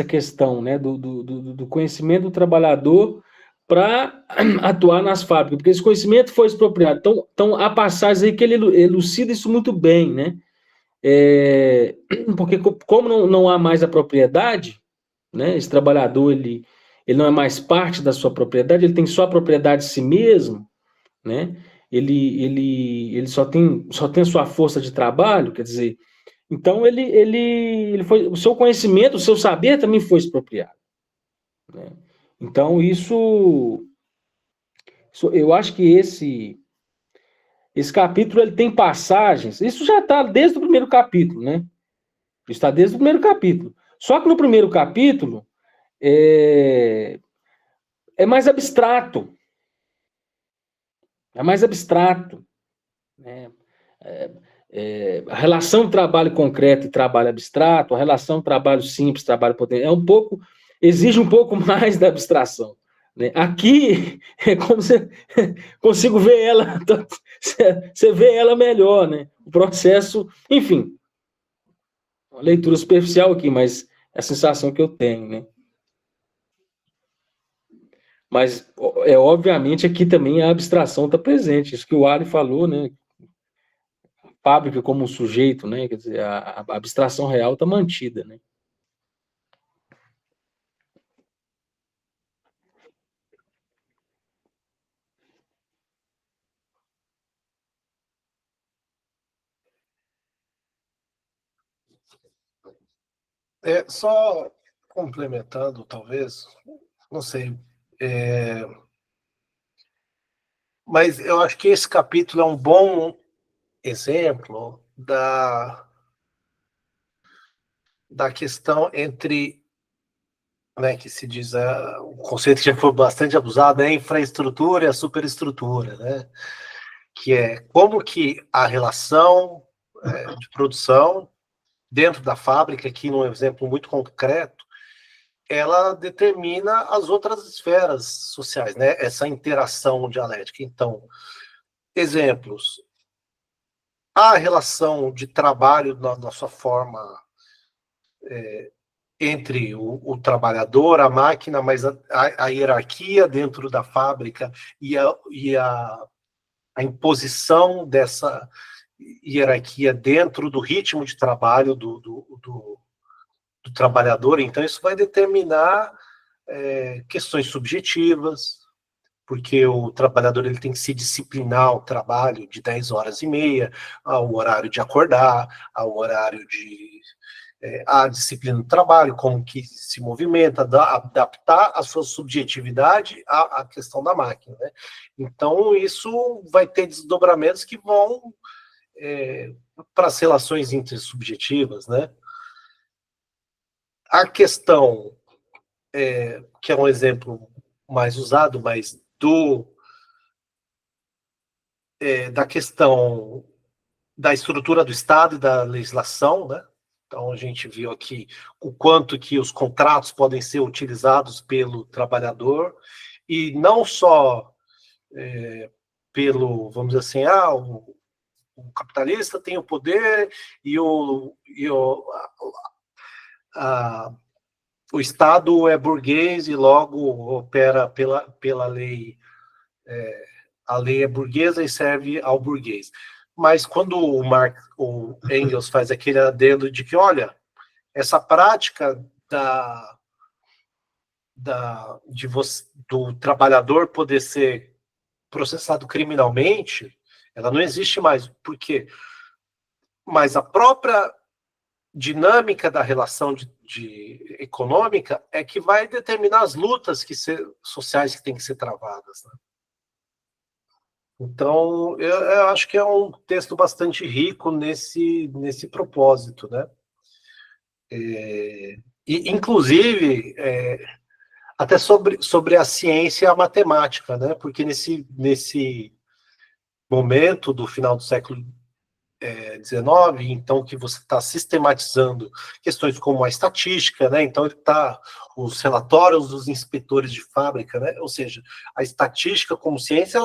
questão, né, do conhecimento do trabalhador para atuar nas fábricas, porque esse conhecimento foi expropriado. Então há passagens aí que ele elucida isso muito bem, né? Porque como não há mais a propriedade, né, esse trabalhador ele não é mais parte da sua propriedade, ele tem só a propriedade de si mesmo, né? Ele só tem a sua força de trabalho, quer dizer, então ele foi, o seu conhecimento, o seu saber também foi expropriado, né? Então eu acho que esse capítulo ele tem passagens, isso já está desde o primeiro capítulo, né? Está desde o primeiro capítulo. Só que no primeiro capítulo é mais abstrato. É mais abstrato, né? A relação trabalho concreto e trabalho abstrato, a relação trabalho simples, trabalho potente, exige um pouco mais da abstração, né? Aqui é como você consigo ver ela, você vê ela melhor, né? O processo, enfim, uma leitura superficial aqui, mas é a sensação que eu tenho, né? Mas, obviamente, aqui também a abstração está presente. Isso que o Ali falou, né? A fábrica como um sujeito, né? Quer dizer, a abstração real está mantida, né? Só complementando, talvez, não sei, mas eu acho que esse capítulo é um bom exemplo da questão entre, né, que se diz, o conceito que já foi bastante abusado, é a infraestrutura e a superestrutura, né? Que é como que a relação de produção dentro da fábrica, aqui num exemplo muito concreto, ela determina as outras esferas sociais, né? Essa interação dialética. Então, exemplos. A relação de trabalho na sua forma entre o trabalhador, a máquina, mas a hierarquia dentro da fábrica e a imposição dessa hierarquia dentro do ritmo de trabalho do trabalhador. Então, isso vai determinar questões subjetivas, porque o trabalhador ele tem que se disciplinar ao trabalho de 10 horas e meia, ao horário de acordar, ao horário de a disciplina do trabalho, como que se movimenta, adaptar a sua subjetividade à questão da máquina, né? Então, isso vai ter desdobramentos que vão para as relações intersubjetivas, né? A questão, que é um exemplo mais usado, mas da questão da estrutura do Estado e da legislação, né? Então, a gente viu aqui o quanto que os contratos podem ser utilizados pelo trabalhador, e não só vamos dizer assim, o capitalista tem o poder e o Estado é burguês e logo opera pela lei, a lei é burguesa e serve ao burguês. Mas quando o Engels faz aquele adendo de que, olha, essa prática do trabalhador poder ser processado criminalmente, ela não existe mais. Por quê? Mas a própria dinâmica da relação econômica é que vai determinar as lutas sociais que têm que ser travadas, né? Então, eu acho que é um texto bastante rico nesse propósito, né? E, inclusive, até sobre a ciência e a matemática, né? Porque nesse momento do final do século XIX, então, que você está sistematizando questões como a estatística, né? Então, os relatórios dos inspetores de fábrica, né? Ou seja, a estatística como ciência,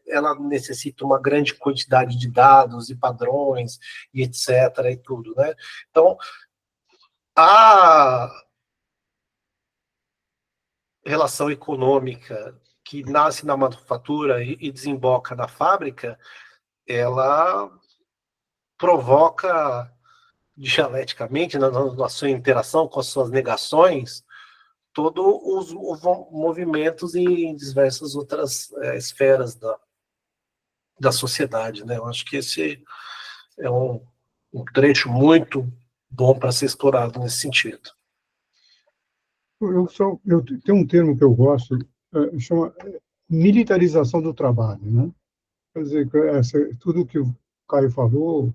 ela necessita uma grande quantidade de dados e padrões e etc. e tudo, né? Então, a relação econômica que nasce na manufatura e desemboca na fábrica, ela provoca dialeticamente, na sua interação com as suas negações, todos os movimentos em diversas outras esferas da sociedade, né? Eu acho que esse é um trecho muito bom para ser explorado nesse sentido. Eu tenho um termo que eu gosto, chama militarização do trabalho, né? Quer dizer, tudo que o Caio falou,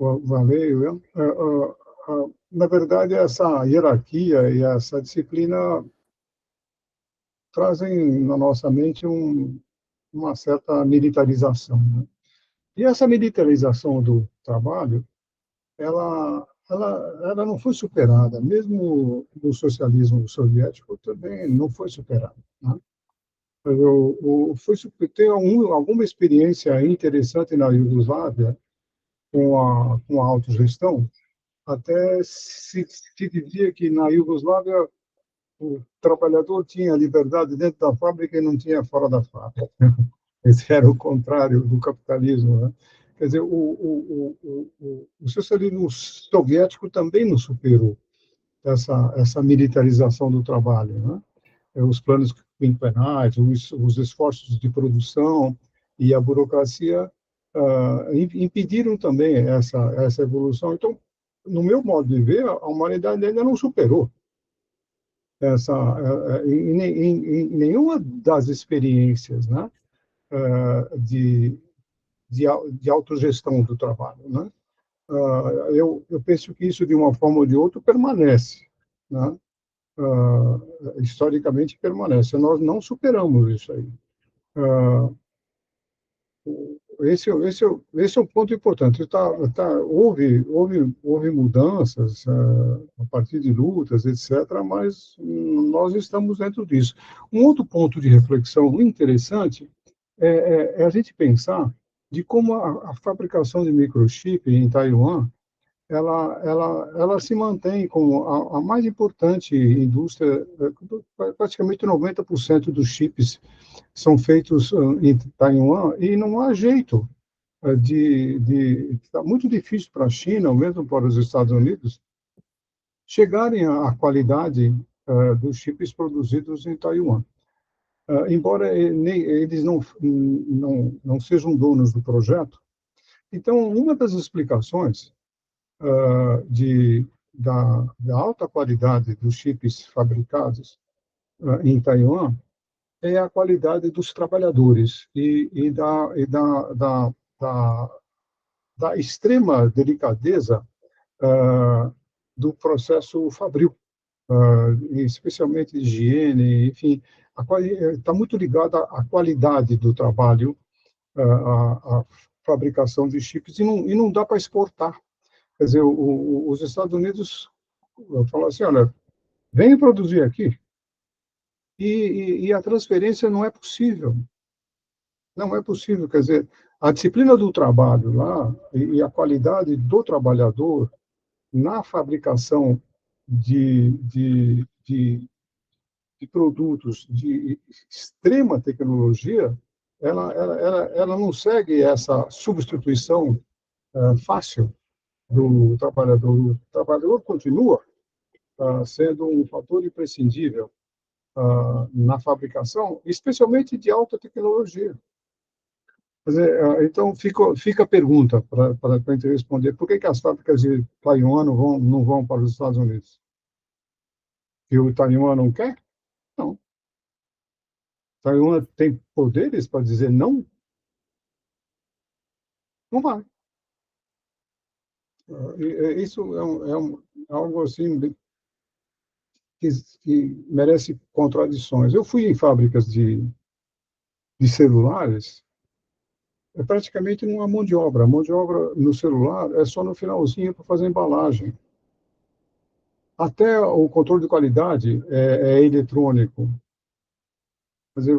o Valeio, na verdade, essa hierarquia e essa disciplina trazem na nossa mente uma certa militarização, né? E essa militarização do trabalho, ela não foi superada, mesmo no socialismo soviético também não foi superada, né? Tem alguma experiência interessante na Iugoslávia com a autogestão. Até se dizia que na Iugoslávia o trabalhador tinha liberdade dentro da fábrica e não tinha fora da fábrica. Esse era o contrário do capitalismo, né? Quer dizer, o socialismo soviético também não superou essa militarização do trabalho, né? Os planos quinquenais, os esforços de produção e a burocracia impediram também essa evolução. Então, no meu modo de ver, a humanidade ainda não superou em nenhuma das experiências, né, de, de autogestão do trabalho, né? Eu penso que isso, de uma forma ou de outra, permanece, né? Historicamente permanece. Nós não superamos isso aí. Esse é um ponto importante. Houve mudanças a partir de lutas, etc., mas nós estamos dentro disso. Um outro ponto de reflexão interessante é a gente pensar de como a fabricação de microchip em Taiwan ela se mantém como a mais importante indústria. Praticamente 90% dos chips são feitos em Taiwan e não há jeito está muito difícil para a China, ou mesmo para os Estados Unidos, chegarem à qualidade dos chips produzidos em Taiwan. Embora eles não sejam donos do projeto. Então, uma das explicações da alta qualidade dos chips fabricados em Taiwan é a qualidade dos trabalhadores e da extrema delicadeza do processo fabril, especialmente de higiene, enfim, está muito ligada à qualidade do trabalho, à fabricação de chips, e não dá para exportar. Quer dizer, os Estados Unidos falam assim, olha, vem produzir aqui, e a transferência não é possível. Não é possível, quer dizer, a disciplina do trabalho lá e a qualidade do trabalhador na fabricação de produtos de extrema tecnologia, ela não segue essa substituição fácil do trabalhador. O trabalhador continua sendo um fator imprescindível na fabricação, especialmente de alta tecnologia. Quer dizer, então, fica a pergunta para a gente responder: por que as fábricas de Taiwan não vão para os Estados Unidos? Que o Taiwan não quer? Não. Taiwan tem poderes para dizer não? Não vai. Isso algo assim que merece contradições. Eu fui em fábricas de celulares, praticamente não há mão de obra. A mão de obra no celular é só no finalzinho para fazer embalagem. Até o controle de qualidade é eletrônico. Quer dizer,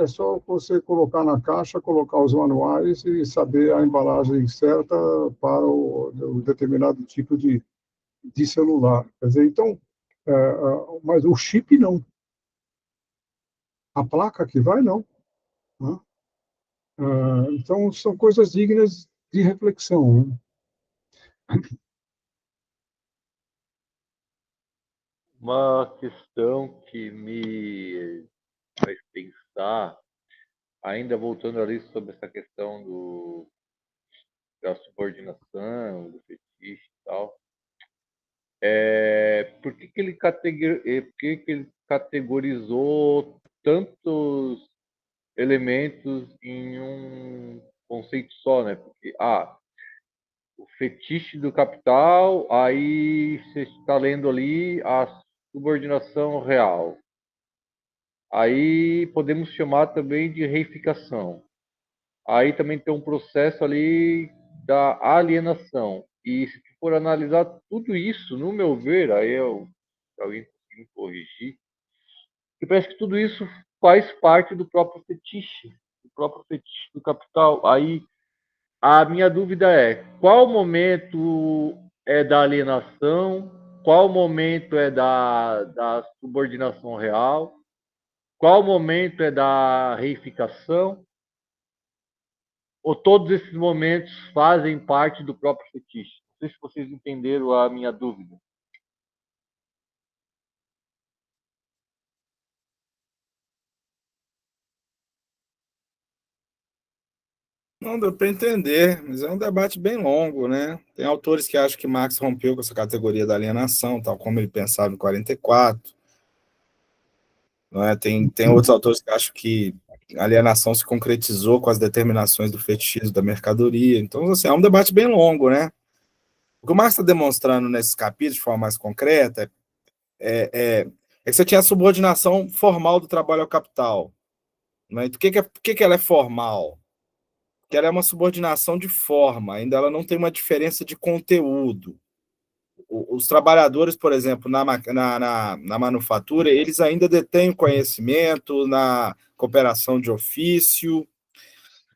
é só você colocar na caixa, colocar os manuais e saber a embalagem certa para o determinado tipo de celular. Quer dizer, então, mas o chip não. A placa que vai, não. Né? Então, são coisas dignas de reflexão. Né? Uma questão que me faz pensar, ainda voltando ali sobre essa questão da subordinação, do fetiche e tal, por que ele categorizou tantos elementos em um conceito só, né? Porque, o fetiche do capital, aí você está lendo ali a subordinação real. Aí podemos chamar também de reificação. Aí também tem um processo ali da alienação. E se for analisar tudo isso, no meu ver, se alguém conseguir me corrigir, que parece que tudo isso faz parte do próprio fetiche do capital. Aí a minha dúvida é: qual momento é da alienação qual momento é da subordinação real, qual momento é da reificação, ou todos esses momentos fazem parte do próprio fetiche? Não sei se vocês entenderam a minha dúvida. Não deu para entender, mas é um debate bem longo, né? Tem autores que acham que Marx rompeu com essa categoria da alienação, tal como ele pensava em 44. Não é? Tem outros autores que acham que a alienação se concretizou com as determinações do fetichismo da mercadoria. Então, assim, é um debate bem longo, né? O que o Marx está demonstrando nesses capítulos, de forma mais concreta, é que você tinha a subordinação formal do trabalho ao capital. Né? Por que ela é formal? Porque ela é uma subordinação de forma, ainda ela não tem uma diferença de conteúdo. Os trabalhadores, por exemplo, na manufatura, eles ainda detêm o conhecimento na cooperação de ofício.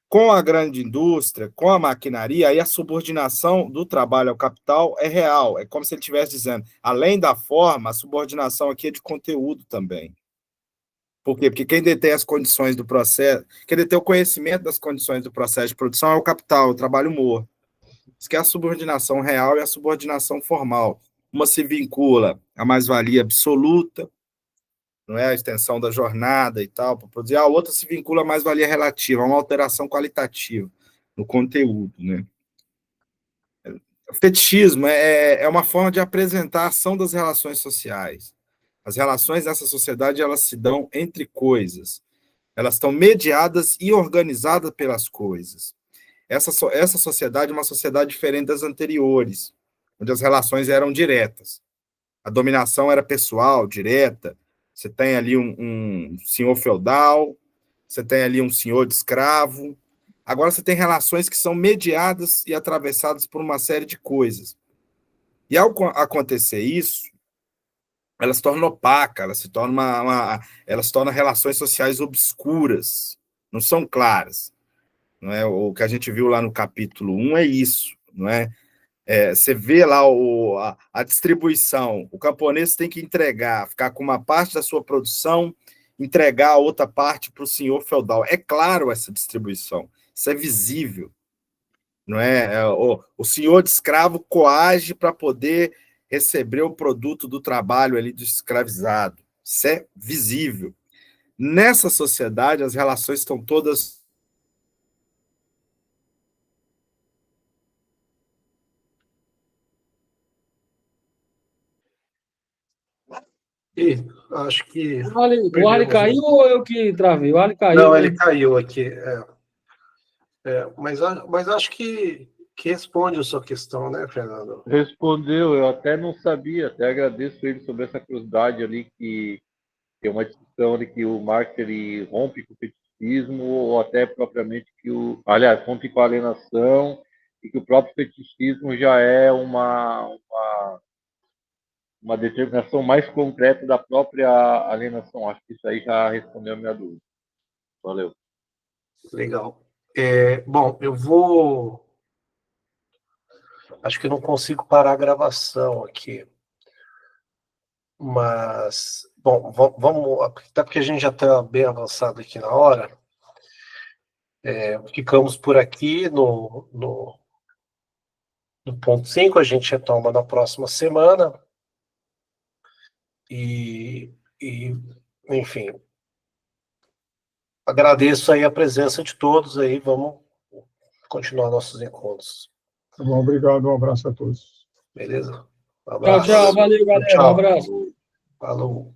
Com a grande indústria, com a maquinaria, aí a subordinação do trabalho ao capital é real. É como se ele estivesse dizendo, além da forma, a subordinação aqui é de conteúdo também. Por quê? Porque quem detém as condições do processo, quem detém o conhecimento das condições do processo de produção é o capital, o trabalho morto. Isso que é a subordinação real e a subordinação formal. Uma se vincula à mais-valia absoluta, não é a extensão da jornada e tal, para produzir. A outra se vincula à mais-valia relativa, a uma alteração qualitativa no conteúdo, né? O fetichismo é uma forma de apresentar a ação das relações sociais. As relações dessa sociedade, elas se dão entre coisas. Elas estão mediadas e organizadas pelas coisas. Essa sociedade é uma sociedade diferente das anteriores, onde as relações eram diretas. A dominação era pessoal, direta. Você tem ali um senhor feudal, você tem ali um senhor de escravo. Agora você tem relações que são mediadas e atravessadas por uma série de coisas. E ao acontecer isso, elas se tornam opacas, elas se tornam, elas se tornam relações sociais obscuras, não são claras. Não é? O que a gente viu lá no capítulo 1 é isso, não é? Você vê lá a distribuição, o camponês tem que entregar, ficar com uma parte da sua produção, entregar a outra parte para o senhor feudal. É claro essa distribuição, isso é visível. Não é? O senhor de escravo coage para poder receber o produto do trabalho ali do escravizado. Isso é visível. Nessa sociedade, as relações estão todas... E acho que O Ali caiu ou eu que travei? O Ali caiu. Não, né? ele caiu aqui. Mas acho que responde a sua questão, né, Fernando? Respondeu, eu até não sabia, até agradeço ele sobre essa curiosidade ali, que tem uma discussão ali que o Marx ele rompe com o fetichismo, ou até propriamente aliás, rompe com a alienação, e que o próprio fetichismo já é uma determinação mais concreta da própria alienação. Acho que isso aí já respondeu a minha dúvida. Valeu. Legal. Bom, eu vou... Acho que eu não consigo parar a gravação aqui. Mas, bom, vamos... Até porque a gente já está bem avançado aqui na hora. Ficamos por aqui no ponto 5, a gente retoma na próxima semana. Enfim, agradeço aí a presença de todos aí, vamos continuar nossos encontros. Tá bom, obrigado, um abraço a todos. Beleza? Um Tchau, abraço. tchau. Valeu, galera. Um Tchau. abraço. Falou.